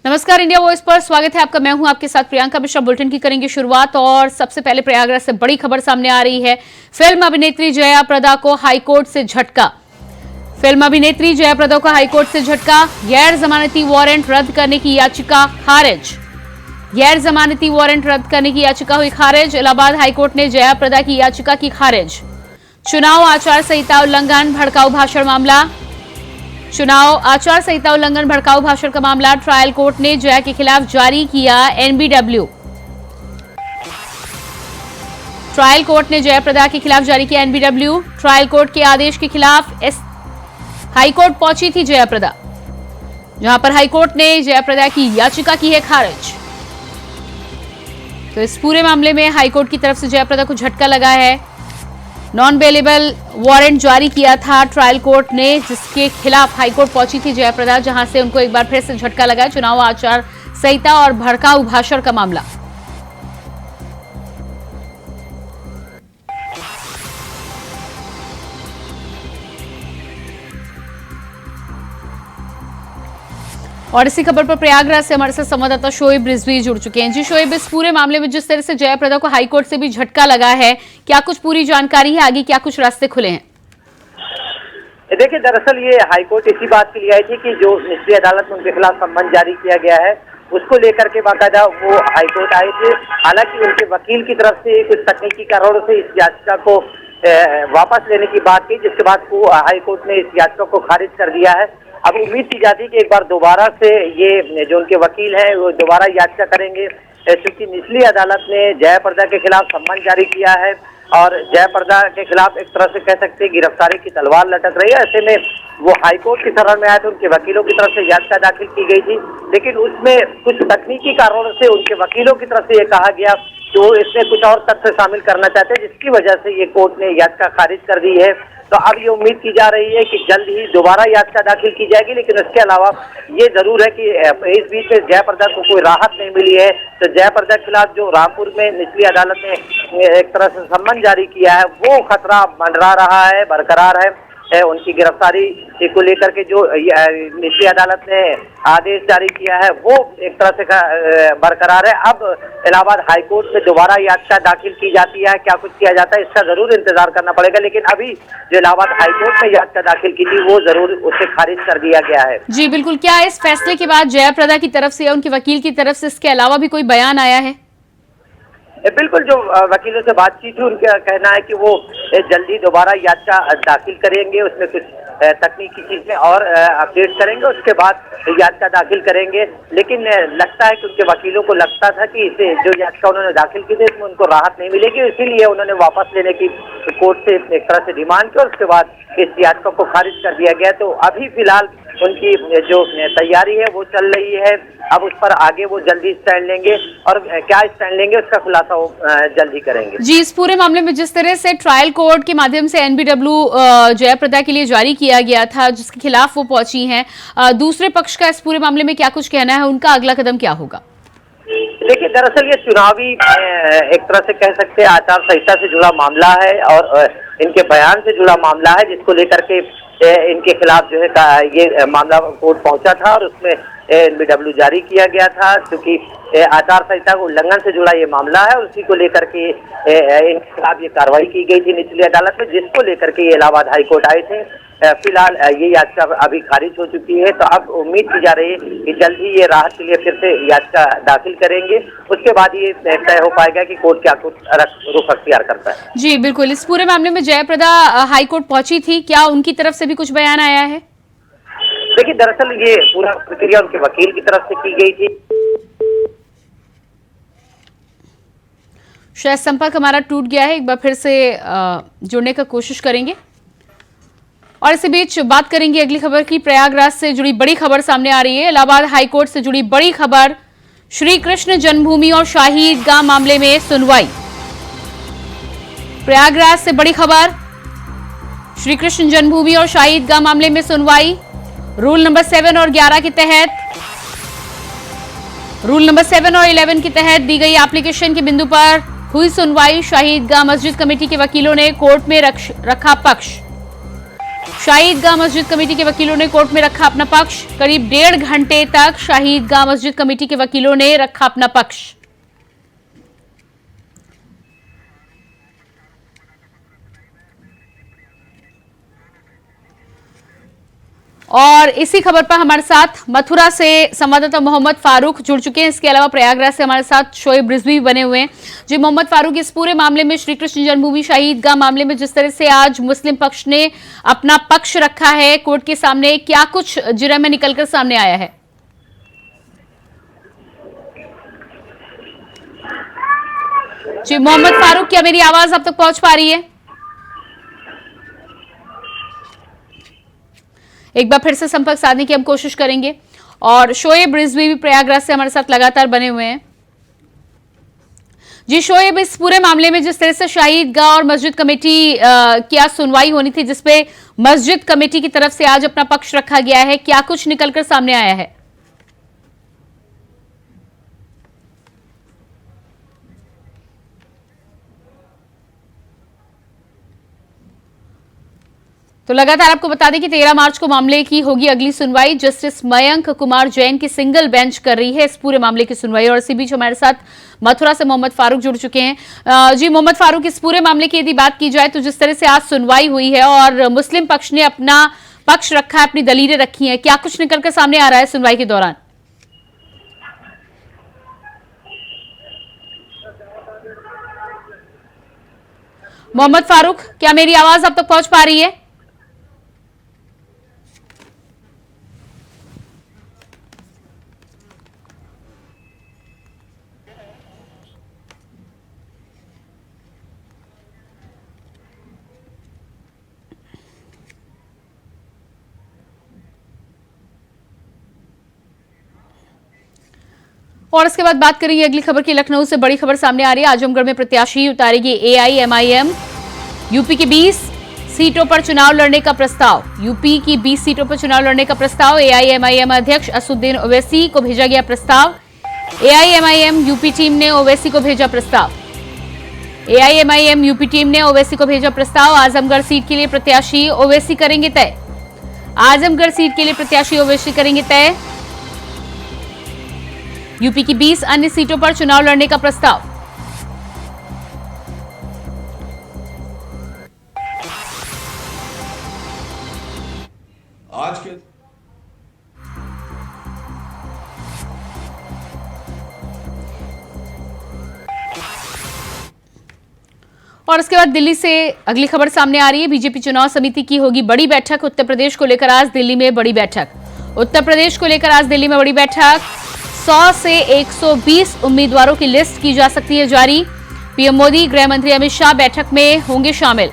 नमस्कार, India voice पर स्वागत है आपका। मैं हूं आपके साथ प्रियंका मिश्रा। बुलेटिन की करेंगे शुरुआत और सबसे पहले प्रयागराज से बड़ी खबर सामने आ रही है। फिल्म अभिनेत्री जया प्रदा को हाईकोर्ट से झटका। फिल्म अभिनेत्री जया प्रदा को हाईकोर्ट से झटका। गैर जमानती वारंट रद्द करने की याचिका खारिज। गैर जमानती वारंट रद्द करने की याचिका हुई खारिज। इलाहाबाद हाईकोर्ट ने जया प्रदा की याचिका की खारिज। चुनाव आचार संहिता उल्लंघन भड़काऊ भाषण मामला। चुनाव आचार संहिता उल्लंघन भड़काऊ भाषण का मामला। ट्रायल कोर्ट ने जया के खिलाफ जारी किया एनबीडब्ल्यू। ट्रायल कोर्ट ने जया प्रदा के खिलाफ जारी किया एनबीडब्ल्यू। ट्रायल कोर्ट के आदेश के खिलाफ हाईकोर्ट पहुंची थी जया प्रदा, जहां पर हाईकोर्ट ने जया प्रदा की याचिका की है खारिज। तो इस पूरे मामले में हाईकोर्ट की तरफ से जया प्रदा को झटका लगा है। नॉन बेलेबल वारंट जारी किया था ट्रायल कोर्ट ने, जिसके खिलाफ हाईकोर्ट पहुंची थी जया प्रदा, जहां से उनको एक बार फिर से झटका लगा। चुनाव आचार संहिता और भड़काऊ भाषण का मामला। और इसी खबर पर प्रयागराज से हमारे साथ संवाददाता शोएब रिजवी जुड़ चुके हैं। जी शोएब, इस पूरे मामले में जिस तरह से जया प्रदा को हाईकोर्ट से भी झटका लगा है, क्या कुछ पूरी जानकारी है? आगे क्या कुछ रास्ते खुले हैं? देखिए, दरअसल ये हाईकोर्ट इसी बात के लिए आई थी कि जो निचली अदालत में उनके खिलाफ सम्मन जारी किया गया है, उसको लेकर के बाकायदा वो हाईकोर्ट आए थे। हालांकि उनके वकील की तरफ से कुछ तकनीकी कारणों से इस याचिका को वापस लेने की बात की, जिसके बाद वो हाईकोर्ट ने इस याचिका को खारिज कर दिया है। अब उम्मीद की जाती है कि एक बार दोबारा से ये जो उनके वकील हैं वो दोबारा याचिका करेंगे, क्योंकि निचली अदालत ने जया प्रदा के खिलाफ सम्मन जारी किया है और जया प्रदा के खिलाफ एक तरह से कह सकते हैं गिरफ्तारी की तलवार लटक रही है। ऐसे में वो हाईकोर्ट की शरण में आए थे, उनके वकीलों की तरफ से याचिका दाखिल की गई थी, लेकिन उसमें कुछ तकनीकी कारणों से उनके वकीलों की तरफ से ये कहा गया कि वो इसमें कुछ और तथ्य शामिल करना चाहते हैं, जिसकी वजह से ये कोर्ट ने याचिका खारिज कर दी है। तो अब ये उम्मीद की जा रही है कि जल्द ही दोबारा याचिका दाखिल की जाएगी, लेकिन इसके अलावा ये जरूर है कि इस बीच में जया प्रदा को कोई राहत नहीं मिली है। तो जया प्रदा के खिलाफ जो रामपुर में निचली अदालत ने एक तरह से सम्मन जारी किया है, वो खतरा मंडरा रहा है, बरकरार है। उनकी गिरफ्तारी को लेकर के जो निचली अदालत ने आदेश जारी किया है वो एक तरह से बरकरार है। अब इलाहाबाद हाईकोर्ट में दोबारा याचिका दाखिल की जाती है, क्या कुछ किया जाता है, इसका जरूर इंतजार करना पड़ेगा। लेकिन अभी जो इलाहाबाद हाईकोर्ट में याचिका दाखिल की थी वो जरूर उसे खारिज कर दिया गया है। जी बिल्कुल। क्या इस फैसले के बाद जया प्रदा की तरफ से या उनके वकील की तरफ से इसके अलावा भी कोई बयान आया है? बिल्कुल, जो वकीलों से बातचीत हुई उनका कहना है कि वो जल्दी दोबारा याचिका दाखिल करेंगे, उसमें कुछ तकनीकी चीजें और अपडेट करेंगे, उसके बाद याचिका दाखिल करेंगे। लेकिन लगता है कि उनके वकीलों को लगता था कि इसे जो याचिका उन्होंने दाखिल की थी इसमें उनको राहत नहीं मिलेगी, इसीलिए उन्होंने वापस लेने की कोर्ट से एक तरह से डिमांड की और उसके बाद इस याचिका को खारिज कर दिया गया। तो अभी फिलहाल उनकी जो तैयारी है वो चल रही है। अब उस पर आगे वो जल्दी स्टैंड लेंगे और क्या स्टैंड लेंगे उसका खुलासा वो जल्दी करेंगे। जी, इस पूरे मामले में जिस तरह से ट्रायल कोर्ट के माध्यम से एनबीडब्ल्यू जया प्रदा के लिए जारी किया गया था, जिसके खिलाफ वो पहुंची हैं, दूसरे पक्ष का इस पूरे मामले में क्या कुछ कहना है? उनका अगला कदम क्या होगा? देखिए, दरअसल ये चुनावी एक तरह से कह सकते हैं आचार संहिता से जुड़ा मामला है और इनके बयान से जुड़ा मामला है, जिसको लेकर के इनके खिलाफ जो है ये मामला कोर्ट पहुंचा था और उसमें एनबीडब्ल्यू जारी किया गया था, क्योंकि आचार संहिता को उल्लंघन से जुड़ा ये मामला है और उसी को लेकर के इनके खिलाफ ये कार्रवाई की गई थी निचली अदालत में, जिसको लेकर के ये इलाहाबाद हाईकोर्ट आए थे। फिलहाल ये याचिका अभी खारिज हो चुकी है, तो अब उम्मीद की जा रही है कि जल्द ही ये राहत के लिए फिर से याचिका दाखिल करेंगे, उसके बाद ये तय हो पाएगा कि कोर्ट क्या कुछ रुख अख्तियार करता है। जी बिल्कुल। इस पूरे मामले में जया प्रदा हाईकोर्ट पहुंची थी, क्या उनकी तरफ से भी कुछ बयान आया है? देखिए, दरअसल ये पूरा प्रक्रिया उनके वकील की तरफ से की गई थी। शायद संपर्क हमारा टूट गया है, एक बार फिर से जुड़ने का कोशिश करेंगे। और इसी बीच बात करेंगे अगली खबर की। प्रयागराज से जुड़ी बड़ी खबर सामने आ रही है। इलाहाबाद हाईकोर्ट से जुड़ी बड़ी खबर। श्री कृष्ण जन्मभूमि और शाही ईदगाह मामले में सुनवाई। प्रयागराज से बड़ी खबर। श्री कृष्ण जन्मभूमि और शाही ईदगाह मामले में सुनवाई। रूल नंबर 7 और 11 के तहत रूल नंबर 7 और 11 के तहत दी गई एप्लीकेशन के बिंदु पर हुई सुनवाई। शाही ईदगाह मस्जिद कमेटी के वकीलों ने कोर्ट में रखा पक्ष। शाहीदगाह मस्जिद कमेटी के वकीलों ने कोर्ट में रखा अपना पक्ष। करीब 1.5 घंटे तक शाहीदगाह मस्जिद कमेटी के वकीलों ने रखा अपना पक्ष। और इसी खबर पर हमारे साथ मथुरा से संवाददाता मोहम्मद फारूक जुड़ चुके हैं। इसके अलावा प्रयागराज से हमारे साथ शोएब रिजवी बने हुए हैं। जी मोहम्मद फारूक, इस पूरे मामले में श्री कृष्ण जन्मभूमि शाहीदगाह मामले में जिस तरह से आज मुस्लिम पक्ष ने अपना पक्ष रखा है कोर्ट के सामने, क्या कुछ जिरह में निकलकर सामने आया है? जी मोहम्मद फारूक, क्या मेरी आवाज अब तक पहुंच पा रही है? एक बार फिर से संपर्क साधने की हम कोशिश करेंगे। और शोएब रिजवी भी प्रयागराज से हमारे साथ लगातार बने हुए हैं। जी शोएब, इस पूरे मामले में जिस तरह से शाहीदगाह और मस्जिद कमेटी की आज सुनवाई होनी थी, जिसपे मस्जिद कमेटी की तरफ से आज अपना पक्ष रखा गया है, क्या कुछ निकलकर सामने आया है? तो लगातार आपको बता दें कि 13 मार्च को मामले की होगी अगली सुनवाई। जस्टिस मयंक कुमार जैन की सिंगल बेंच कर रही है इस पूरे मामले की सुनवाई। और इसी बीच हमारे साथ मथुरा से मोहम्मद फारूक जुड़ चुके हैं। जी मोहम्मद फारूक, इस पूरे मामले की यदि बात की जाए तो जिस तरह से आज सुनवाई हुई है और मुस्लिम पक्ष ने अपना पक्ष रखा है, अपनी दलीलें रखी हैं, क्या कुछ निकलकर सामने आ रहा है सुनवाई के दौरान? मोहम्मद फारूक, क्या मेरी आवाज अब तक पहुंच पा रही है? और इसके बाद बात करेंगे अगली खबर की। लखनऊ से बड़ी खबर सामने आ रही है। आजमगढ़ में प्रत्याशी उतारेगी एआईएमआईएम। यूपी की 20 सीटों पर चुनाव लड़ने का प्रस्ताव। यूपी की 20 सीटों पर चुनाव लड़ने का प्रस्ताव एआईएमआईएम अध्यक्ष असदुद्दीन ओवैसी को भेजा गया प्रस्ताव। एआईएमआईएम यूपी टीम ने ओवैसी को भेजा प्रस्ताव। एआईएमआईएम यूपी टीम ने ओवैसी को भेजा प्रस्ताव। आजमगढ़ सीट के लिए प्रत्याशी ओवैसी करेंगे तय। आजमगढ़ सीट के लिए प्रत्याशी ओवैसी करेंगे तय। यूपी की 20 अन्य सीटों पर चुनाव लड़ने का प्रस्ताव। आज के और इसके बाद दिल्ली से अगली खबर सामने आ रही है। बीजेपी चुनाव समिति की होगी बड़ी बैठक। उत्तर प्रदेश को लेकर आज दिल्ली में बड़ी बैठक। उत्तर प्रदेश को लेकर आज दिल्ली में बड़ी बैठक। 100 से 120 उम्मीदवारों की लिस्ट की जा सकती है जारी। पीएम मोदी, गृह मंत्री अमित शाह बैठक में होंगे शामिल।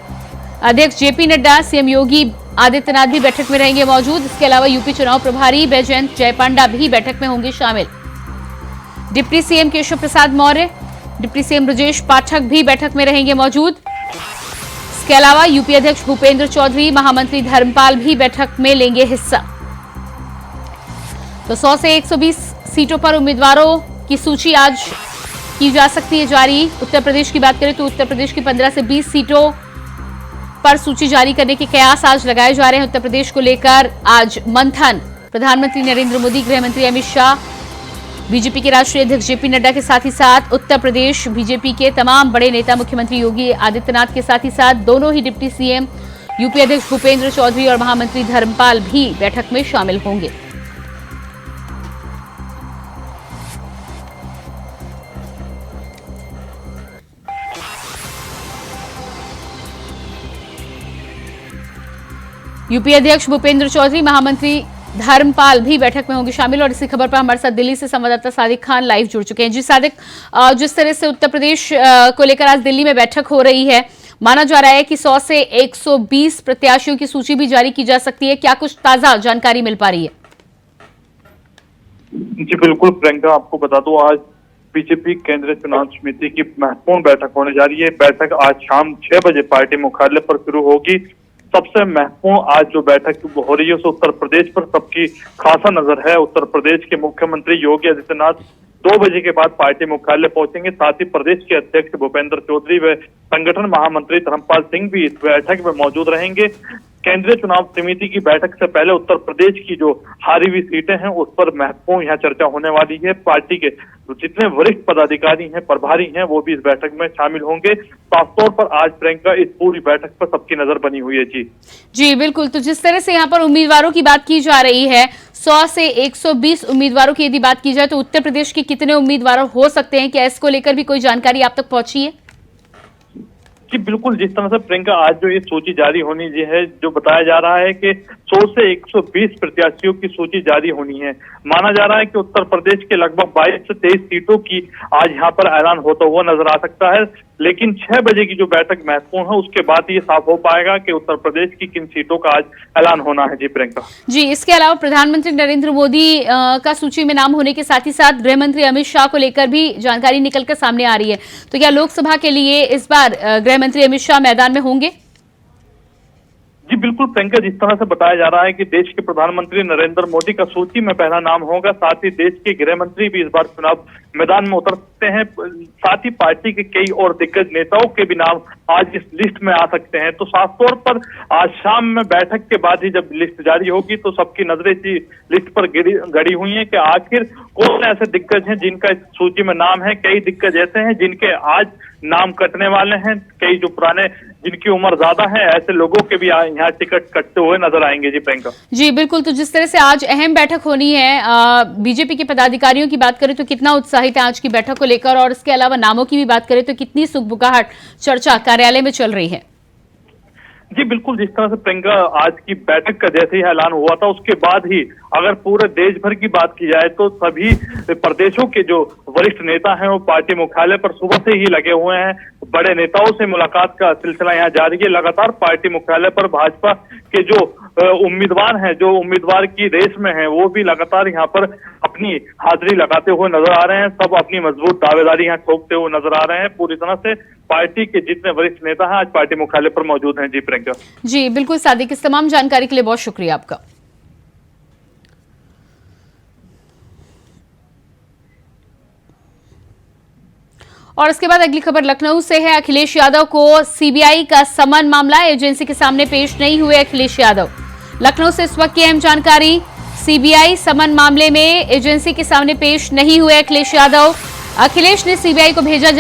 अध्यक्ष जेपी नड्डा, सीएम योगी आदित्यनाथ भी बैठक में रहेंगे मौजूद। इसके अलावा यूपी चुनाव प्रभारी बैजयंत जय पांडा भी बैठक में होंगे शामिल। Deputy CM Keshav Prasad Maurya, deputy CM Brajesh Pathak भी बैठक में रहेंगे मौजूद। इसके अलावा यूपी अध्यक्ष भूपेंद्र चौधरी, महामंत्री धर्मपाल भी बैठक में लेंगे हिस्सा। तो 100 से 120 सीटों पर उम्मीदवारों की सूची आज की जा सकती है जारी। उत्तर प्रदेश की बात करें तो उत्तर प्रदेश की 15 से 20 सीटों पर सूची जारी करने के कयास आज लगाए जा रहे हैं। उत्तर प्रदेश को लेकर आज मंथन प्रधानमंत्री नरेंद्र मोदी, गृह मंत्री अमित शाह, बीजेपी के राष्ट्रीय अध्यक्ष जेपी नड्डा के साथ ही साथ उत्तर प्रदेश बीजेपी के तमाम बड़े नेता, मुख्यमंत्री योगी आदित्यनाथ के साथ ही साथ दोनों ही डिप्टी सीएम, यूपी अध्यक्ष भूपेंद्र चौधरी और महामंत्री धर्मपाल भी बैठक में शामिल होंगे। यूपी अध्यक्ष भूपेंद्र चौधरी, महामंत्री धर्मपाल भी बैठक में होंगे शामिल। और इसी खबर पर हमारे साथ दिल्ली से संवाददाता सादिक खान लाइव जुड़ चुके हैं। जी सादिक, जिस तरह से उत्तर प्रदेश को लेकर आज दिल्ली में बैठक हो रही है, माना जा रहा है कि 100 से 120 प्रत्याशियों की सूची भी जारी की जा सकती है, क्या कुछ ताजा जानकारी मिल पा रही है? जी बिल्कुल प्रियंका, आपको बता दूं आज बीजेपी केंद्रीय चुनाव समिति की महत्वपूर्ण बैठक होने जा रही है। बैठक आज शाम 6 बजे पार्टी मुख्यालय पर शुरू होगी। सबसे महत्वपूर्ण आज जो बैठक हो रही है उस उत्तर प्रदेश पर सबकी खासा नजर है। उत्तर प्रदेश के मुख्यमंत्री योगी आदित्यनाथ 2 बजे के बाद पार्टी मुख्यालय पहुंचेंगे। साथ ही प्रदेश के अध्यक्ष भूपेंद्र चौधरी व संगठन महामंत्री धर्मपाल सिंह भी इस बैठक में मौजूद रहेंगे। केंद्रीय चुनाव समिति की बैठक से पहले उत्तर प्रदेश की जो हारी हुई सीटें हैं उस पर महत्वपूर्ण यहाँ चर्चा होने वाली है। पार्टी के जितने वरिष्ठ पदाधिकारी हैं, प्रभारी हैं, वो भी इस बैठक में शामिल होंगे। साफ तौर पर आज प्रियंका इस पूरी बैठक पर सबकी नजर बनी हुई है। जी बिल्कुल। तो जिस तरह से यहाँ पर उम्मीदवारों की बात की जा रही है, 100 से 120 उम्मीदवारों की यदि बात की जाए तो उत्तर प्रदेश के कितने उम्मीदवार हो सकते हैं? क्या इसको लेकर भी कोई जानकारी आप तक पहुंची है? जी बिल्कुल, जिस तरह से प्रियंका आज जो ये सूची जारी होनी है, जो बताया जा रहा है कि 100 से 120 प्रत्याशियों की सूची जारी होनी है। माना जा रहा है कि उत्तर प्रदेश के लगभग 22 से 23 सीटों की आज यहाँ पर ऐलान होता हुआ नजर आ सकता है, लेकिन 6 बजे की जो बैठक महत्वपूर्ण है उसके बाद ये साफ हो पाएगा कि उत्तर प्रदेश की किन सीटों का आज ऐलान होना है। जी प्रियंका जी, इसके अलावा प्रधानमंत्री नरेंद्र मोदी का सूची में नाम होने के साथ ही साथ गृह मंत्री अमित शाह को लेकर भी जानकारी निकलकर सामने आ रही है। तो क्या लोकसभा के लिए इस बार गृह मंत्री अमित शाह मैदान में होंगे? जी बिल्कुल प्रियंका, जिस तरह से बताया जा रहा है कि देश के प्रधानमंत्री नरेंद्र मोदी का सूची में पहला नाम होगा, साथ ही देश के गृह मंत्री भी इस बार चुनाव मैदान में उतर सकते हैं। साथ ही पार्टी के कई और दिग्गज नेताओं के भी नाम आज इस लिस्ट में आ सकते हैं। तो साफ तौर पर आज शाम में बैठक के बाद ही जब लिस्ट जारी होगी तो सबकी नजरें इसी लिस्ट पर गड़ी हुई हैं कि आखिर कौन ऐसे दिग्गज हैं जिनका इस सूची में नाम है। कई दिग्गज ऐसे हैं जिनके आज नाम कटने वाले हैं, कई जो पुराने जिनकी उम्र ज्यादा है, ऐसे लोगों के भी यहाँ टिकट कटते हुए नजर आएंगे। जी प्रियंका जी बिल्कुल। तो जिस तरह से आज अहम बैठक होनी है, बीजेपी के पदाधिकारियों की बात करें तो कितना उत्साहित है आज की बैठक को लेकर, और इसके अलावा नामों की भी बात करें तो कितनी सुगबुगाहट चर्चा कार्यालय में चल रही है? जी बिल्कुल, जिस तरह से प्रियंका आज की बैठक का जैसे ही ऐलान हुआ था उसके बाद ही अगर पूरे देश भर की बात की जाए तो सभी प्रदेशों के जो वरिष्ठ नेता हैं वो पार्टी मुख्यालय पर सुबह से ही लगे हुए हैं। बड़े नेताओं से मुलाकात का सिलसिला यहाँ जारी है। लगातार पार्टी मुख्यालय पर भाजपा के जो उम्मीदवार हैं, जो उम्मीदवार की रेस में हैं, वो भी लगातार यहाँ पर अपनी हाजिरी लगाते हुए नजर आ रहे हैं। सब अपनी मजबूत दावेदारी यहाँ ठोकते हुए नजर आ रहे हैं। पूरी तरह से पार्टी के जितने वरिष्ठ नेता हैं आज पार्टी मुख्यालय पर मौजूद हैं। जी प्रियंका जी बिल्कुल सादिक, इस तमाम जानकारी के लिए बहुत शुक्रिया आपका। और इसके बाद अगली खबर लखनऊ से है। अखिलेश यादव को सीबीआई का समन मामला, एजेंसी के सामने पेश नहीं हुए अखिलेश यादव। लखनऊ से इस वक्त की अहम जानकारी, सीबीआई समन मामले में एजेंसी के सामने पेश नहीं हुए अखिलेश यादव। अखिलेश ने सीबीआई को भेजा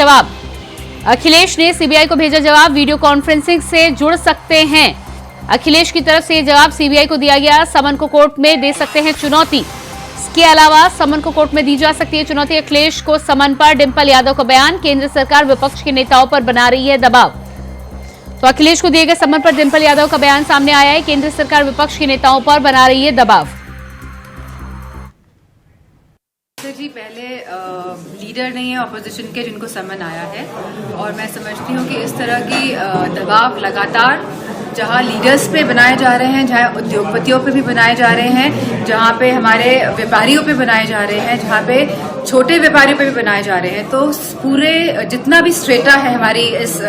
जवाब। वीडियो कॉन्फ्रेंसिंग से जुड़ सकते हैं। अखिलेश की तरफ से यह जवाब सीबीआई को दिया गया। समन को कोर्ट में दे सकते हैं चुनौती। इसके अलावा समन को कोर्ट में दी जा सकती है चुनौती। अखिलेश को समन पर डिंपल यादव का बयान, केंद्र सरकार विपक्ष के नेताओं पर बना रही है दबाव। तो अखिलेश को दिए गए समन पर डिंपल यादव का बयान सामने आया है, केंद्र सरकार विपक्ष के नेताओं पर बना रही है दबाव। जी पहले लीडर नहीं है ऑपोजिशन के जिनको समन आया है, और मैं समझती हूँ कि इस तरह की दबाव लगातार जहाँ लीडर्स पे बनाए जा रहे हैं, जहाँ उद्योगपतियों पे भी बनाए जा रहे हैं, जहाँ पे हमारे व्यापारियों पे बनाए जा रहे हैं, जहाँ पे छोटे व्यापारियों पे भी बनाए जा रहे हैं। तो पूरे जितना भी स्ट्रेटा है हमारी इस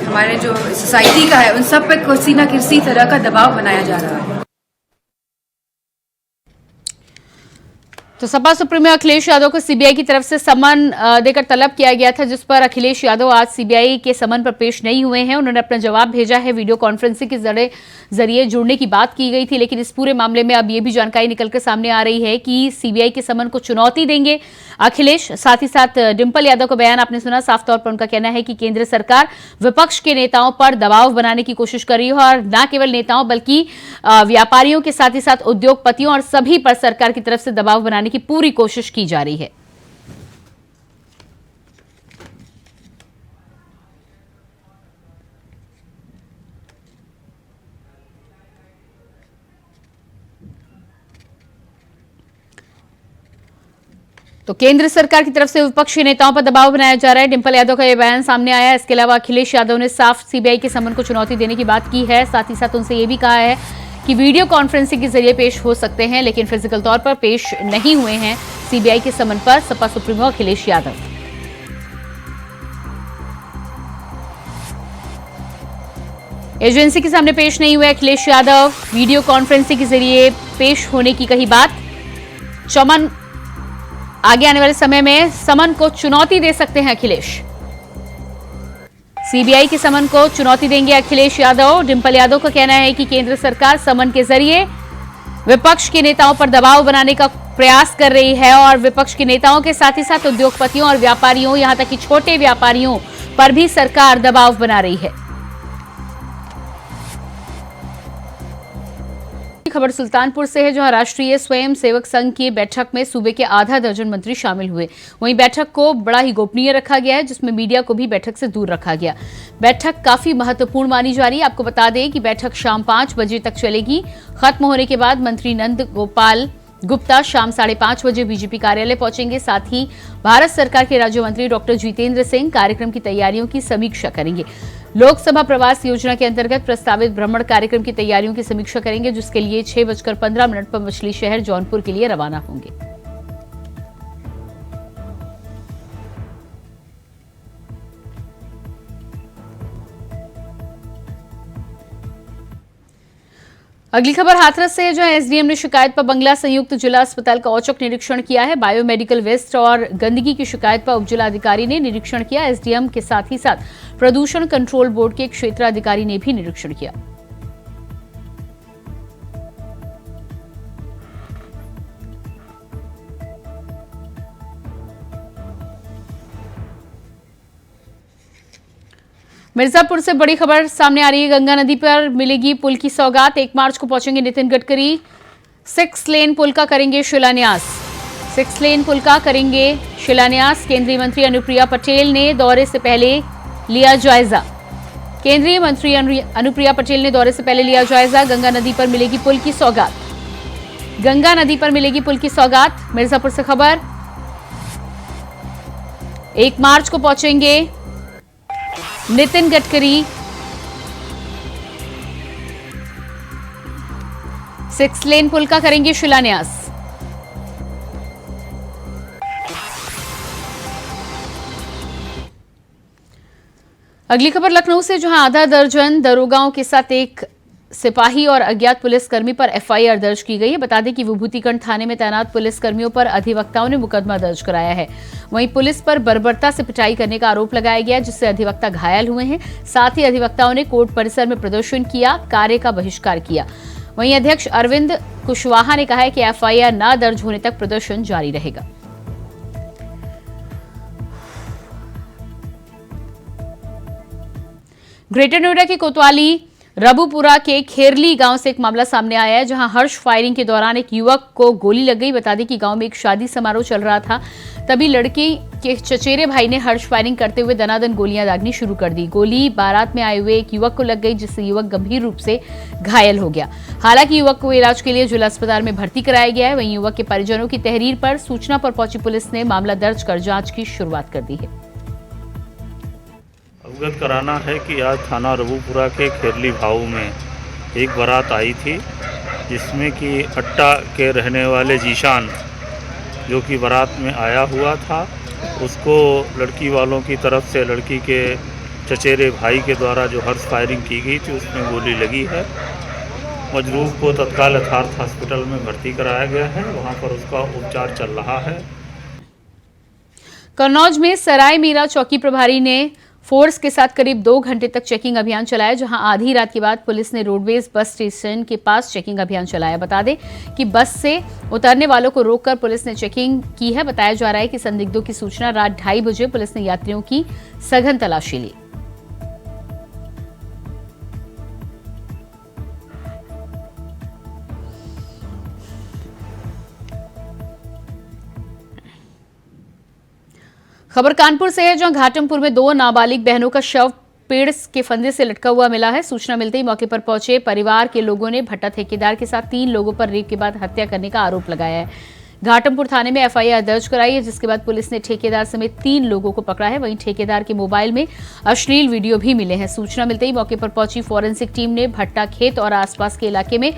हमारे जो सोसाइटी का है, उन सब पे किसी न किसी तरह का दबाव बनाया जा रहा है। तो सपा सुप्रीमो अखिलेश यादव को सीबीआई की तरफ से समन देकर तलब किया गया था, जिस पर अखिलेश यादव आज सीबीआई के समन पर पेश नहीं हुए हैं। उन्होंने अपना जवाब भेजा है। वीडियो कॉन्फ्रेंसिंग के जरिए जुड़ने की बात की गई थी, लेकिन इस पूरे मामले में अब ये भी जानकारी निकलकर सामने आ रही है कि सीबीआई के समन को चुनौती देंगे अखिलेश। साथ ही साथ डिंपल यादव का बयान आपने सुना, साफ तौर पर उनका कहना है कि केंद्र सरकार विपक्ष के नेताओं पर दबाव बनाने की कोशिश कर रही है, और न केवल नेताओं बल्कि व्यापारियों के साथ ही साथ उद्योगपतियों और सभी पर सरकार की तरफ से दबाव बनाने की पूरी कोशिश की जा रही है। तो केंद्र सरकार की तरफ से विपक्षी नेताओं पर दबाव बनाया जा रहा है। डिंपल यादव का यह बयान सामने आया है। इसके अलावा अखिलेश यादव ने साफ सीबीआई के समन को चुनौती देने की बात की है। साथ ही साथ उनसे यह भी कहा है कि वीडियो कॉन्फ्रेंसिंग के जरिए पेश हो सकते हैं, लेकिन फिजिकल तौर पर पेश नहीं हुए हैं सीबीआई के समन पर सपा सुप्रीमो अखिलेश यादव। एजेंसी के सामने पेश नहीं हुए अखिलेश यादव। वीडियो कॉन्फ्रेंसिंग के जरिए पेश होने की कही बात। चमन आगे आने वाले समय में समन को चुनौती दे सकते हैं अखिलेश। सीबीआई के समन को चुनौती देंगे अखिलेश यादव। डिंपल यादव का कहना है कि केंद्र सरकार समन के जरिए विपक्ष के नेताओं पर दबाव बनाने का प्रयास कर रही है और विपक्ष के नेताओं के साथ ही साथ उद्योगपतियों और व्यापारियों, यहां तक कि छोटे व्यापारियों पर भी सरकार दबाव बना रही है। खबर सुल्तानपुर से है, जहां राष्ट्रीय स्वयं सेवक संघ की बैठक में सूबे के आधा दर्जन मंत्री शामिल हुए। वहीं बैठक को बड़ा ही गोपनीय रखा गया है, जिसमें मीडिया को भी बैठक से दूर रखा गया। बैठक काफी महत्वपूर्ण मानी जा रही है। आपको बता दें कि बैठक शाम 5 बजे तक चलेगी। खत्म होने के बाद मंत्री नंद गोपाल गुप्ता शाम 5:30 बजे बीजेपी कार्यालय पहुंचेंगे। साथ ही भारत सरकार के राज्य मंत्री डॉक्टर जितेंद्र सिंह कार्यक्रम की तैयारियों की समीक्षा करेंगे। लोकसभा प्रवास योजना के अंतर्गत प्रस्तावित भ्रमण कार्यक्रम की तैयारियों की समीक्षा करेंगे, जिसके लिए 6:15 पर मछली शहर जौनपुर के लिए रवाना होंगे। अगली खबर हाथरस से है, जहां एसडीएम ने शिकायत पर बंगला संयुक्त जिला अस्पताल का औचक निरीक्षण किया है। बायोमेडिकल वेस्ट और गंदगी की शिकायत पर उपजिला अधिकारी ने निरीक्षण किया। एसडीएम के साथ ही साथ प्रदूषण कंट्रोल बोर्ड के एक क्षेत्राधिकारी ने भी निरीक्षण किया। मिर्जापुर से बड़ी खबर सामने आ रही है। गंगा नदी पर मिलेगी पुल की सौगात। 1 मार्च को पहुंचेंगे नितिन गडकरी। 6 लेन पुल का करेंगे शिलान्यास। 6 लेन पुल का करेंगे शिलान्यास। केंद्रीय मंत्री अनुप्रिया पटेल ने दौरे से पहले लिया जायजा। केंद्रीय मंत्री अनुप्रिया पटेल ने दौरे से पहले लिया जायजा। गंगा नदी पर मिलेगी पुल की सौगात। गंगा नदी पर मिलेगी पुल की सौगात। मिर्जापुर से खबर। 1 मार्च को पहुंचेंगे नितिन गडकरी। 6 लेन पुल का करेंगे शिलान्यास। अगली खबर लखनऊ से, जहां आधा दर्जन दरोगाओं के साथ एक सिपाही और अज्ञात पुलिसकर्मी पर एफआईआर दर्ज की गई है। बता दें कि विभूतिखंड थाने में तैनात पुलिसकर्मियों पर अधिवक्ताओं ने मुकदमा दर्ज कराया है। वहीं पुलिस पर बर्बरता से पिटाई करने का आरोप लगाया गया, जिससे अधिवक्ता घायल हुए हैं। साथ ही अधिवक्ताओं ने कोर्ट परिसर में प्रदर्शन किया, कार्य का बहिष्कार किया। वहीं अध्यक्ष अरविंद कुशवाहा ने कहा है कि एफआईआर न दर्ज होने तक प्रदर्शन जारी रहेगा। ग्रेटर नोएडा के कोतवाली रबुपुरा के खेरली गांव से एक मामला सामने आया है, जहां हर्ष फायरिंग के दौरान एक युवक को गोली लग गई। बता दें कि गांव में एक शादी समारोह चल रहा था, तभी लड़के के चचेरे भाई ने हर्ष फायरिंग करते हुए दनादन गोलियां दागनी शुरू कर दी। गोली बारात में आए हुए एक युवक को लग गई, जिससे युवक गंभीर रूप से घायल हो गया। हालांकि युवक को इलाज के लिए जिला अस्पताल में भर्ती कराया गया है। वहीं युवक के परिजनों की तहरीर पर सूचना पर पहुंची पुलिस ने मामला दर्ज कर जांच की शुरुआत कर दी है। अवगत कराना है कि आज थाना रबुपुरा के खेरली भाऊ में एक बारात आई थी, जिसमें कि अट्टा के रहने वाले जीशान, जो कि बारात में आया हुआ था, उसको लड़की वालों की तरफ से लड़की के चचेरे भाई के द्वारा जो हर्ष फायरिंग की गई थी, उसमें गोली लगी है। मजरूफ को तत्काल यथार्थ हॉस्पिटल में भर्ती कराया गया है, वहाँ पर उसका उपचार चल रहा है। कन्नौज में सराय मीरा चौकी प्रभारी ने फोर्स के साथ करीब 2 घंटे तक चेकिंग अभियान चलाया, जहां आधी रात के बाद पुलिस ने रोडवेज बस स्टेशन के पास चेकिंग अभियान चलाया। बता दें कि बस से उतरने वालों को रोककर पुलिस ने चेकिंग की है। बताया जा रहा है कि संदिग्धों की सूचना रात 2:30 बजे पुलिस ने यात्रियों की सघन तलाशी ली। खबर कानपुर से है, जहां घाटमपुर में 2 नाबालिग बहनों का शव पेड़ के फंदे से लटका हुआ मिला है। सूचना मिलते ही मौके पर पहुंचे परिवार के लोगों ने भट्टा ठेकेदार के साथ 3 लोगों पर रेप के बाद हत्या करने का आरोप लगाया है। घाटमपुर थाने में एफआईआर दर्ज कराई है, जिसके बाद पुलिस ने ठेकेदार समेत 3 लोगों को पकड़ा है। वहीं ठेकेदार के मोबाइल में अश्लील वीडियो भी मिले हैं। सूचना मिलते ही मौके पर पहुंची फॉरेंसिक टीम ने भट्टा खेत और आसपास के इलाके में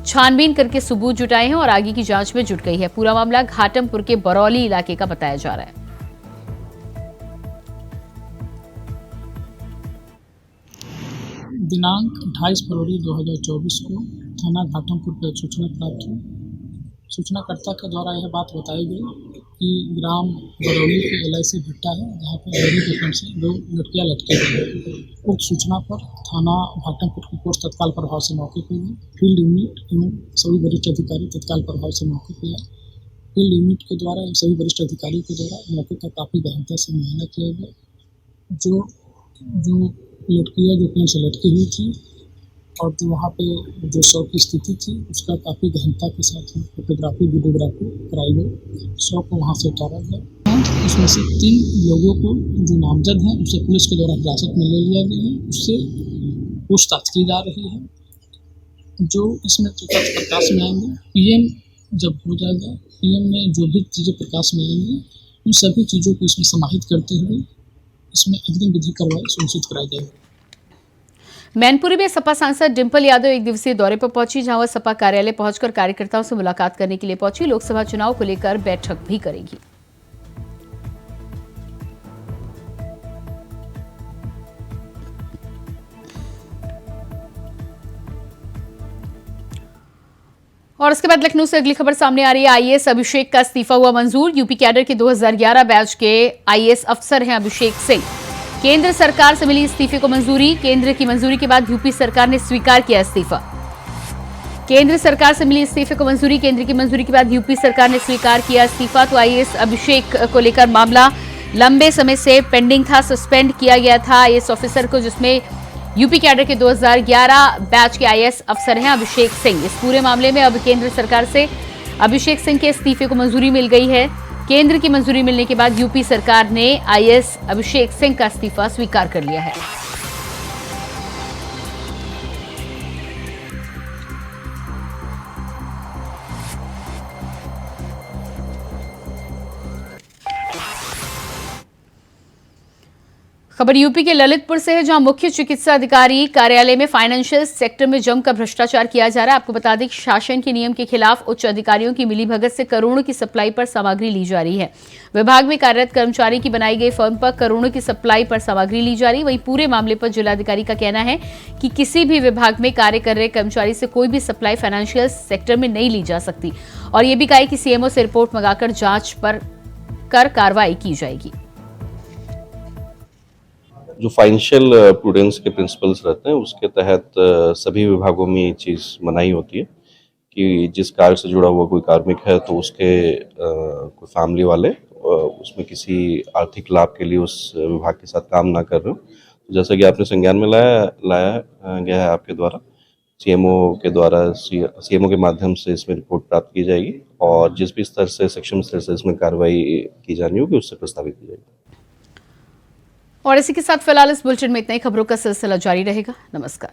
छानबीन करके सबूत जुटाए हैं और आगे की जांच में जुट गई है। पूरा मामला घाटमपुर के बरौली इलाके का बताया जा रहा है। दिनांक 28 फरवरी 2024 को थाना घाटमपुर पर सूचना प्राप्त हुई सूचनाकर्ता के द्वारा यह बात बताई गई कि ग्राम बरौली के LIC भट्टा है जहाँ पर गरीब रकम से 2 लड़कियाँ लटकी हुई हैं। उक्त सूचना पर थाना भाटमपुर की पुलिस तत्काल प्रभाव से मौके पर गई। फील्ड यूनिट एवं सभी वरिष्ठ अधिकारी तत्काल प्रभाव से मौके पर आए। फील्ड यूनिट के द्वारा एवं सभी वरिष्ठ अधिकारियों के द्वारा मौके का काफ़ी गहनता से मुआयना किया गया। जो लड़कियाँ जो पेड़ से लटकी हुई थी और जो वहाँ पे जो शव की स्थिति थी उसका काफ़ी गहनता के साथ फोटोग्राफी वीडियोग्राफी कराई गई। शव को वहाँ से उतारा गया। इसमें से 3 लोगों को जो नामजद हैं उसे पुलिस के द्वारा हिरासत में ले लिया गया है। उससे पूछताछ की जा रही है। जो इसमें जो तथ्य प्रकाश में आएंगे PM जब हो जाएगा, PM में जो भी चीज़ें प्रकाश में आएंगी उन सभी चीज़ों को इसमें समाहित करते हुए इसमें अग्रिम विधि कार्रवाई सुनिश्चित कराई जाएगी। मैनपुरी में सपा सांसद डिंपल यादव एक दिवसीय दौरे पर पहुंची, जहां वह सपा कार्यालय पहुंचकर कार्यकर्ताओं से मुलाकात करने के लिए पहुंची। लोकसभा चुनाव को लेकर बैठक भी करेगी। और उसके बाद लखनऊ से अगली खबर सामने आ रही है। IAS अभिषेक का इस्तीफा हुआ मंजूर। यूपी कैडर के 2011 बैच के IAS अफसर हैं अभिषेक सिंह। केंद्र सरकार से मिली इस्तीफे को मंजूरी। केंद्र की मंजूरी के बाद यूपी सरकार ने स्वीकार किया इस्तीफा। केंद्र सरकार से मिली इस्तीफे को मंजूरी। केंद्र की मंजूरी के बाद यूपी सरकार ने स्वीकार किया इस्तीफा। तो IAS अभिषेक को लेकर मामला लंबे समय से पेंडिंग था। सस्पेंड किया गया था IAS ऑफिसर को, जिसमें यूपी कैडर के 2011 बैच के IAS अफसर हैं अभिषेक सिंह। इस पूरे मामले में अब केंद्र सरकार से अभिषेक सिंह के इस्तीफे को मंजूरी मिल गई है। केंद्र की मंजूरी मिलने के बाद यूपी सरकार ने IAS अभिषेक सिंह का इस्तीफा स्वीकार कर लिया है। खबर यूपी के ललितपुर से है, जहां मुख्य चिकित्सा अधिकारी कार्यालय में फाइनेंशियल सेक्टर में जमकर भ्रष्टाचार किया जा रहा है। आपको बता दें कि शासन के नियम के खिलाफ उच्च अधिकारियों की मिलीभगत से करोड़ों की सप्लाई पर सामग्री ली जा रही है। विभाग में कार्यरत कर्मचारी की बनाई गई फर्म पर करोड़ों की सप्लाई पर सामग्री ली जा रही। वहीं पूरे मामले पर जिलाधिकारी का कहना है कि किसी भी विभाग में कार्य कर रहे कर्मचारी से कोई भी सप्लाई फाइनेंशियल सेक्टर में नहीं ली जा सकती। और ये भी कहा कि CMO से रिपोर्ट मंगाकर जांच पर कर कार्रवाई की जाएगी। जो फाइनेंशियल प्रूडेंस के प्रिंसिपल्स रहते हैं उसके तहत सभी विभागों में ये चीज़ मनाही होती है कि जिस कार्य से जुड़ा हुआ कोई कार्मिक है तो उसके कोई फैमिली वाले उसमें किसी आर्थिक लाभ के लिए उस विभाग के साथ काम ना कर रहे हो। तो जैसा कि आपने संज्ञान में लाया गया है आपके द्वारा, CMO के माध्यम से इसमें रिपोर्ट प्राप्त की जाएगी और जिस भी स्तर से सक्षम स्तर से इसमें कार्रवाई की जानी होगी उससे प्रस्तावित की जाएगी। और इसी के साथ फिलहाल इस बुलेटिन में इतनी खबरों का सिलसिला जारी रहेगा। नमस्कार।